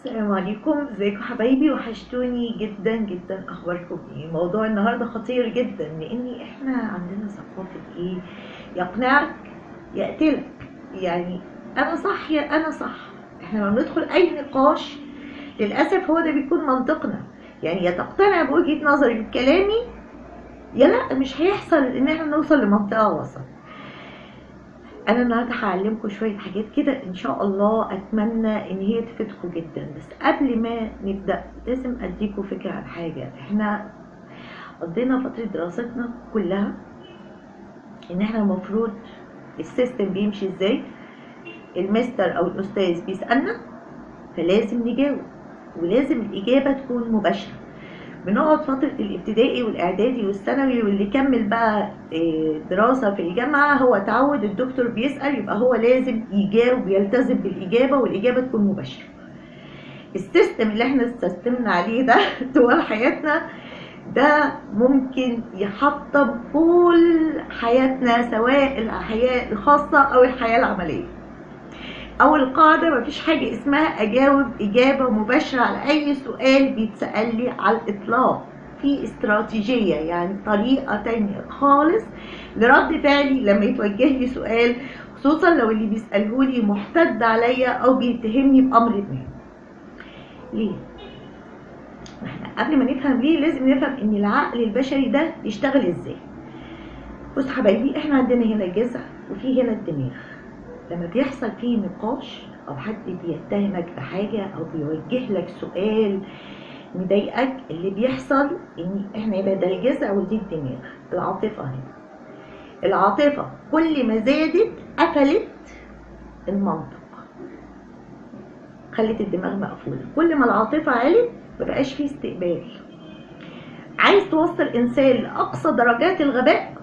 السلام عليكم، ازيكم حبايبي؟ وحشتوني جدا جدا. اخباركم ايه؟ موضوع النهارده خطير جدا، لان احنا عندنا ثقافه ايه؟ يقنعك يقتلك. يعني انا صح يا انا صح. احنا لما بندخل اي نقاش للاسف هو ده بيكون منطقنا. يعني يا تقتنع بوجهه نظري بكلامي، يا لا، مش هيحصل ان احنا نوصل لمنطقه وسط. انا النهارده هعلمكم شويه حاجات كده ان شاء الله، اتمنى ان هي تفيدكم جدا. بس قبل ما نبدا لازم اديكم فكره عن حاجه. احنا قضينا فتره دراستنا كلها ان احنا المفروض السيستم بيمشي ازاي. المستر او الاستاذ بيسالنا فلازم نجاوب، ولازم الاجابه تكون مباشره. بنقعد فترة الابتدائي والإعدادي والثانوي، واللي كمل بقى دراسة في الجامعة هو تعود الدكتور بيسأل يبقى هو لازم يجاوب ويلتزم بالإجابة، والإجابة تكون مباشرة. السيستم اللي احنا استسلمنا عليه ده طوال حياتنا ده ممكن يحطم كل حياتنا، سواء الحياة الخاصة أو الحياة العملية. أول قاعدة: مفيش حاجة اسمها أجاوب إجابة مباشرة على أي سؤال بيتسأل لي على الإطلاق. في استراتيجية، يعني طريقة تانية خالص لرد فعلي لما يتوجه لي سؤال، خصوصا لو اللي بيسأله لي محتد عليا أو بيتهمني بأمر ما. ليه؟ احنا قبل ما نفهم ليه لازم نفهم إن العقل البشري ده بيشتغل إزاي. بص حبايبي، احنا عندنا هنا الجذع وفي هنا الدماغ. لما بيحصل فيه نقاش او حد بيتهمك بحاجه او بيوجه لك سؤال مضايقك، اللي بيحصل ان احنا يبقى ده الجذع ودي الدماغ. العاطفه هنا، العاطفه كل ما زادت قفلت المنطق، خلت الدماغ مقفوله. كل ما العاطفه علت مبقاش فيه استقبال. عايز توصل انسان لاقصى درجات الغباء،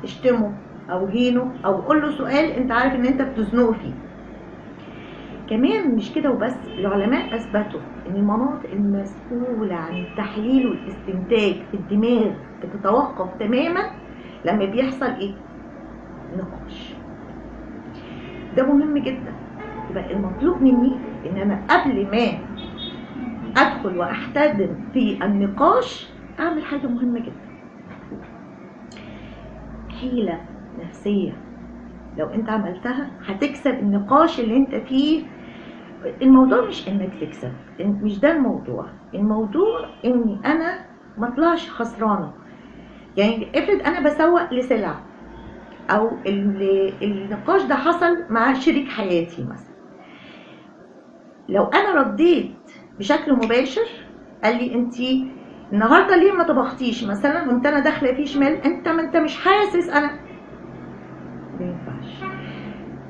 اشتمه او هينه او قول له سؤال انت عارف ان انت بتزنقه فيه. كمان مش كده وبس، العلماء اثبتوا ان المناطق المسؤوله عن التحليل والاستنتاج في الدماغ بتتوقف تماما لما بيحصل ايه؟ نقاش. ده مهم جدا. يبقى المطلوب مني ان انا قبل ما ادخل واحتدم في النقاش اعمل حاجه مهمه جدا، حيله نفسيه. لو انت عملتها هتكسب النقاش اللي انت فيه. الموضوع مش انك تكسب، مش ده الموضوع. الموضوع اني انا ما اطلعش خسرانه. يعني افرض انا بسوق لسلعه، او النقاش ده حصل مع شريك حياتي مثلا. لو انا رديت بشكل مباشر، قال لي انت النهارده ليه ما طبختيش مثلا، قمت انا داخله فيه شمال، ما انت مش حاسس انا. ما ينفعش.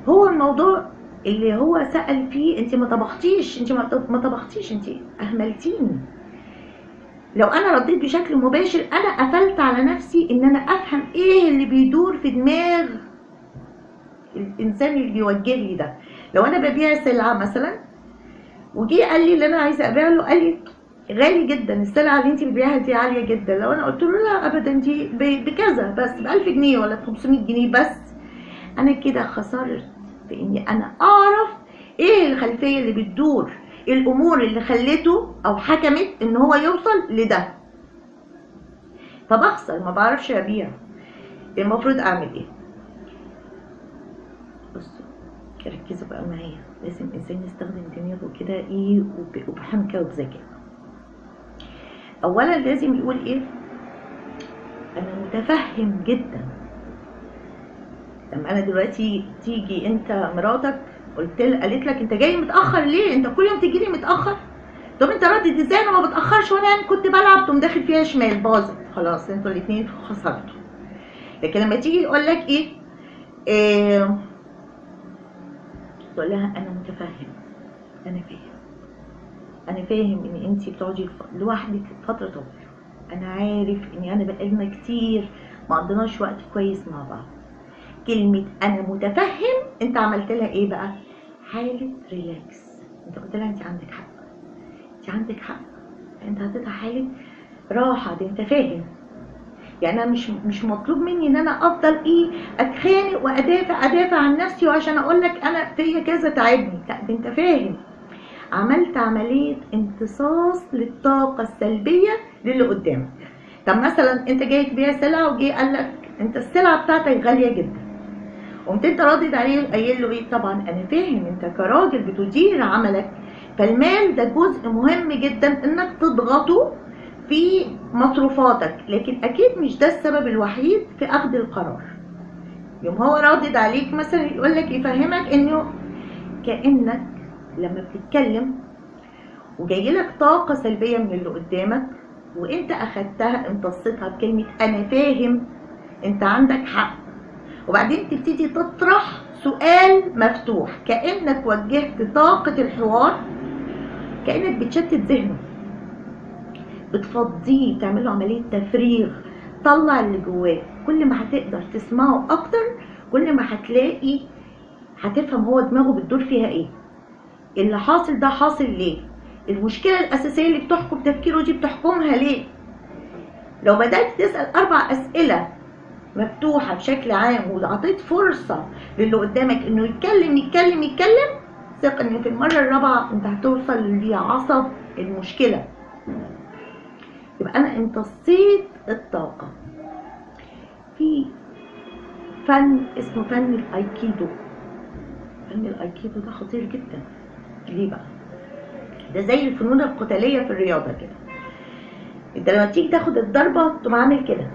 هو الموضوع اللي هو سأل فيه انت ما طبختيش، انت ما طبختيش، انت اهملتيني. لو انا رديت بشكل مباشر انا قفلت على نفسي ان انا افهم ايه اللي بيدور في دماغ الانسان اللي بيوجه لي ده. لو انا ببيع سلعه مثلا وجي قال لي اللي انا عايزه ابيع له، قال لي غالي جدا السلعه اللي انت بتبيعها دي، عاليه جدا. لو انا قلت له لا ابدا دي بكذا، بس ب 1000 جنيه ولا ب 500 جنيه بس، انا كده خسرت في اني انا اعرف ايه الخلفيه اللي بتدور، الامور اللي خلته او حكمت ان هو يوصل لده. فبخسر، ما بعرفش ابيع. المفروض اعمل ايه؟ بصوا ركزوا بقى معايا. لازم الانسان يستخدم دماغه كده ايه، وبحنكه وبذكاء. اولا لازم يقول ايه؟ انا متفهم جدا. لما انا دلوقتي تيجي انت مراتك قالت لك انت جاي متاخر ليه؟ انت كل يوم تيجي لي متاخر. طب انت ردت ازاي؟ انا ما بتاخرش، وانا يعني كنت بلعب، تقوم داخل فيها شمال، باظت خلاص، انتوا الاثنين خسرتوا. لكن لما تيجي يقول لك ايه تقول لها انا متفهم، انا فاهم ان انت بتقعدي لوحدك فتره طويله، انا عارف ان انا بقالنا كتير ما قضيناش وقت كويس مع بعض. كلمة أنا متفهم أنت عملت لها إيه بقى؟ حالة ريلاكس. أنت قلت لها أنت عندك حق، أنت عندك حق، أنت هتديها حالة راحة. دي أنت فاهم. يعني أنا مش مطلوب مني إن أنا أفضل أتخانق وأدافع عن نفسي وعشان أقول لك أنا فيا كذا تعبني. لا، دي أنت فاهم. عملت عملية امتصاص للطاقة السلبية للي قدامك. طب مثلا انت جاي تبيع سلعة وجي قال لك انت السلعة بتاعتك غالية جدا، قمت انت ردد عليه قايل له ايه؟ طبعا انا فاهم انت كراجل بتدير عملك، فالمال ده جزء مهم جدا انك تضغطه في مصروفاتك، لكن اكيد مش ده السبب الوحيد في اخذ القرار. يوم هو ردد عليك مثلا يقول لك يفهمك انه كانك لما بتتكلم وجاي لك طاقه سلبيه من اللي قدامك وانت اخدتها امتصيتها بكلمه انا فاهم انت عندك حق، وبعدين تبتدي تطرح سؤال مفتوح كانك وجهت طاقه الحوار، كانك بتشتت ذهنه، بتفضيه، بتعمل له عمليه تفريغ، طلع اللي جواه. كل ما هتقدر تسمعه اكتر كل ما هتلاقي هتفهم هو دماغه بتدور فيها ايه، اللي حاصل ده حاصل ليه، المشكله الاساسيه اللي بتحكم تفكيره دي بتحكمها ليه. لو بدات تسال 4 اسئله مفتوحه بشكل عام وعطيت فرصه للي قدامك انه يتكلم يتكلم يتكلم، ثق ان في المره الرابعه انت هتوصل لعصب المشكله. يبقى انا امتصيت الطاقه. في فن اسمه فن الايكيدو. فن الايكيدو ده خطير جدا. ليه بقى؟ ده زي الفنون القتاليه في الرياضه كده. انت لما تيجي تاخد الضربه تقوم عامل كده،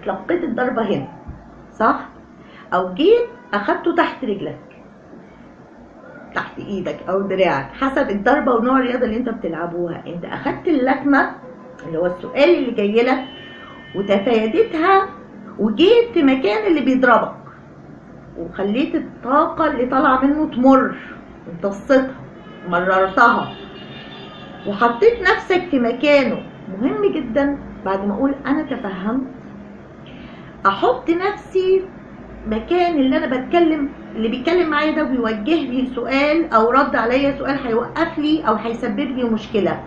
تلقيت الضربه هنا صح، او جيت اخدته تحت رجلك تحت ايدك او دراعك حسب الضربه ونوع الرياضه اللي انت بتلعبوها. انت اخدت اللكمه اللي هو السؤال اللي جاي لك وتفادتها وجيت في مكان اللي بيضربك وخليت الطاقه اللي طالعه منه تمر، امتصيتها، مررتها وحطيت نفسك في مكانه. مهم جدا بعد ما اقول انا تفهمت احط نفسي مكان اللي انا بتكلم، اللي بيتكلم معايا ده بيوجه لي سؤال او رد عليا سؤال هيوقف لي او هيسبب لي مشكله،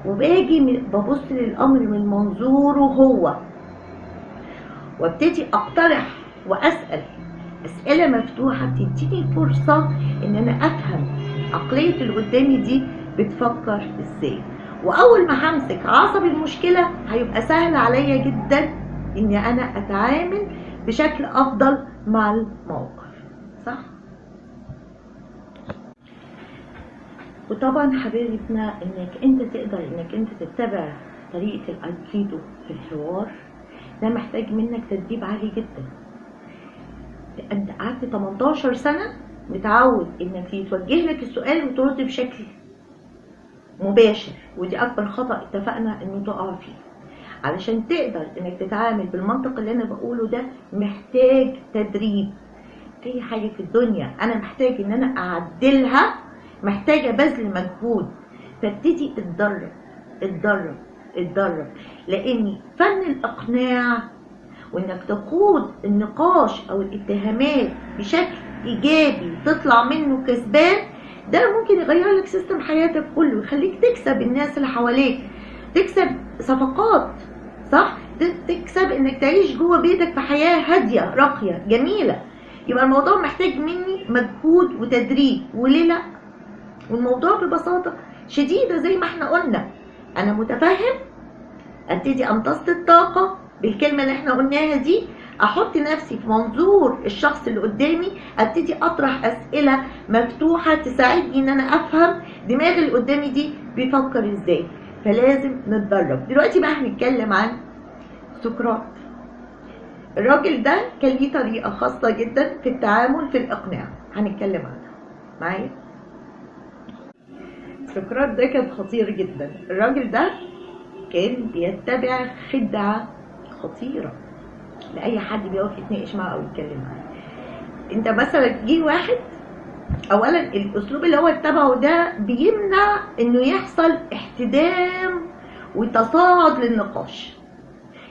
وباجي ببص للامر من منظوره هو وابتدي اقترح واسال اسئله مفتوحه تديني فرصه ان انا افهم عقليه اللي قدامي دي بتفكر ازاي. واول ما همسك عصب المشكله هيبقى سهل عليا جدا اني انا اتعامل بشكل افضل مع الموقف، صح؟ وطبعا حبيبتنا انك انت تقدر انك انت تتبع طريقه الايكيدو في الحوار، ده محتاج منك تدريب عالي جدا. انت قعدت 18 سنه متعود انك يتوجه لك السؤال وترد بشكل مباشر، ودي اكبر خطأ اتفقنا انه تقع فيه. علشان تقدر انك تتعامل بالمنطق اللي انا بقوله ده محتاج تدريب. اي حاجه في الدنيا انا محتاج ان انا اعدلها محتاجه بذل مجهود، فابتدي اتدرب، لان فن الاقناع وانك تقود النقاش او الاتهامات بشكل ايجابي تطلع منه كسبان، ده ممكن يغير لك سيستم حياتك كله، يخليك تكسب الناس اللي حواليك، تكسب صفقات، صح؟ تكسب انك تعيش جوه بيتك في حياه هاديه راقيه جميله. يبقى الموضوع محتاج مني مجهود وتدريب، وليه لا؟ والموضوع ببساطه شديده زي ما احنا قلنا، انا متفهم، ابتدي امتص الطاقه بالكلمه اللي احنا قلناها دي، احط نفسي في منظور الشخص اللي قدامي، ابتدي اطرح اسئله مفتوحه تساعدني ان انا افهم دماغ اللي قدامي دي بيفكر ازاي. فلازم نتدرب. دلوقتي بقى هنتكلم عن سقراط. الراجل ده كان ليه طريقه خاصه جدا في التعامل في الاقناع، هنتكلم عنها معايا. سقراط ده كان خطير جدا. الراجل ده كان بيتبع خدعه خطيره لاي حد بيقف يتناقش معاه او يتكلم معاه. انت مثلا جه واحد، اولا الاسلوب اللي هو اتبعه ده بيمنع انه يحصل احتدام وتصاعد للنقاش.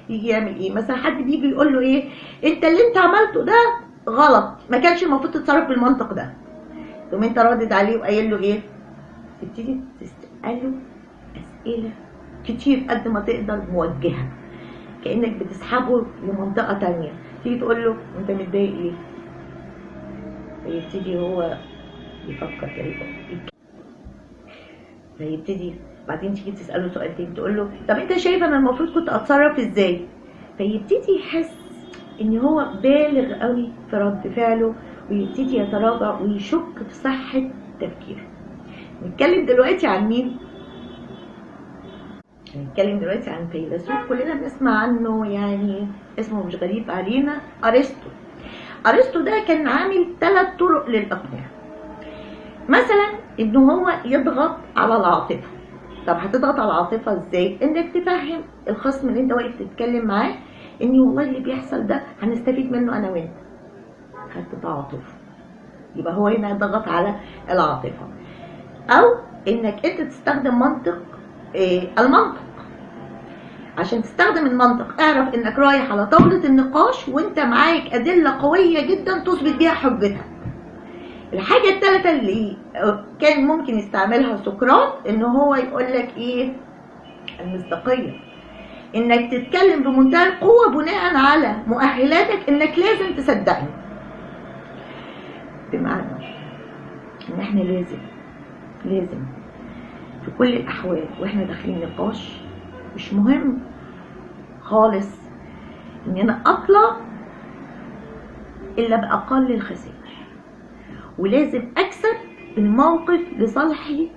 يجي يعمل ايه؟ مثلا حد بيجي يقول له ايه، انت اللي انت عملته ده غلط، ما كانش المفروض تتصرف بالمنطق ده. ثم انت ردد عليه وقايل له ايه؟ تبتدي تساله اسئله كتير قد ما تقدر موجهه، كانك بتسحبه لمنطقه تانية. تيجي تقول له انت متضايق ليه؟ فيبتدي هو يفكر كده. فيبتدي بعدين تيجي تساله سؤال تاني، تقول له طب انت شايف انا المفروض كنت اتصرف ازاي؟ فيبتدي يحس ان هو بالغ قوي في رد فعله، ويبتدي يتراجع ويشك في صحه تفكيره. نتكلم دلوقتي عن مين؟ هنتكلم دلوقتي عن فيلسوف كلنا بنسمع عنه، يعني اسمه مش غريب علينا، ارسطو. ارسطو ده كان عامل 3 طرق للاقناع. مثلا ان هو يضغط على العاطفه. طب هتضغط على العاطفه ازاي؟ انك تفهم الخصم اللي انت واقف تتكلم معاه ان والله اللي بيحصل ده هنستفيد منه انا وانت. خدت تعاطف، يبقى هو هنا ضغط على العاطفه. او انك انت تستخدم منطق، المنطق. عشان تستخدم المنطق اعرف انك رايح على طاولة النقاش وانت معاك ادلة قوية جدا تثبت بيها حجتك. الحاجة الثالثة اللي كان ممكن يستعملها سقراط ان هو يقول لك ايه؟ المصداقية. انك تتكلم بمنتهى القوة بناء على مؤهلاتك انك لازم تصدقني. بمعنى ان احنا لازم في كل الاحوال واحنا داخلين نقاش مش مهم خالص ان انا اطلع الا باقل الخسائر، ولازم اكسب الموقف لصالحي